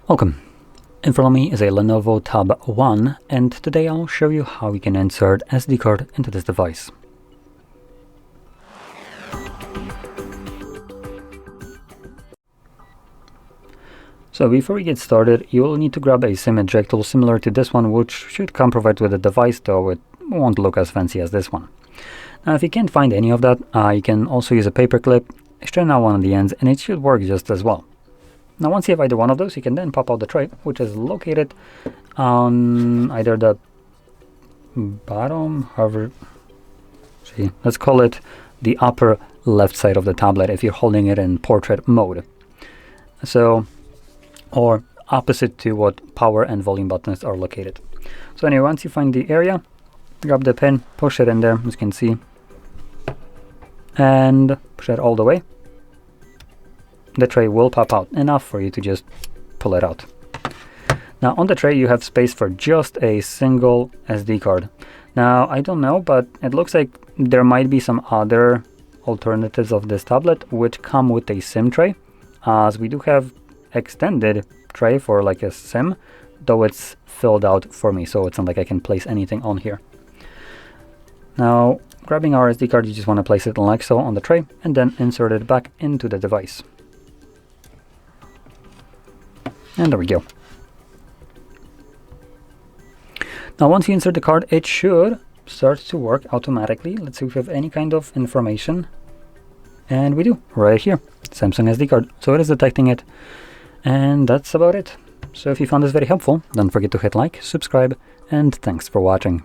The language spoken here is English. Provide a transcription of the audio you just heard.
Welcome. In front of me is a LENOVO Tab One, and today I'll show you how you can insert SD card into this device. So before we get started, you will need to grab a SIM eject tool similar to this one, which should come provided with the device, though it won't look as fancy as this one. Now if you can't find any of that, you can also use a paperclip, straighten out one of the ends, and it should work just as well. Now once you have either one of those, you can then pop out the tray, which is located on either the bottom, let's call it the upper left side of the tablet if you're holding it in portrait mode. So, or opposite to what power and volume buttons are located. So anyway, once you find the area, grab the pin, push it in there, as you can see, and push it all the way. The tray will pop out, enough for you to just pull it out. Now on the tray you have space for just a single SD card. Now I don't know, but it looks like there might be some other alternatives of this tablet which come with a SIM tray, as we do have extended tray for like a SIM, though it's filled out for me, so it's not like I can place anything on here. Now grabbing our SD card, you just want to place it like so on the tray and then insert it back into the device. And there we go. Now once you insert the card, it should start to work automatically. Let's see if we have any kind of information. And we do, right here, Samsung SD card. So it is detecting it. And that's about it. So if you found this very helpful, don't forget to hit like, subscribe, and thanks for watching.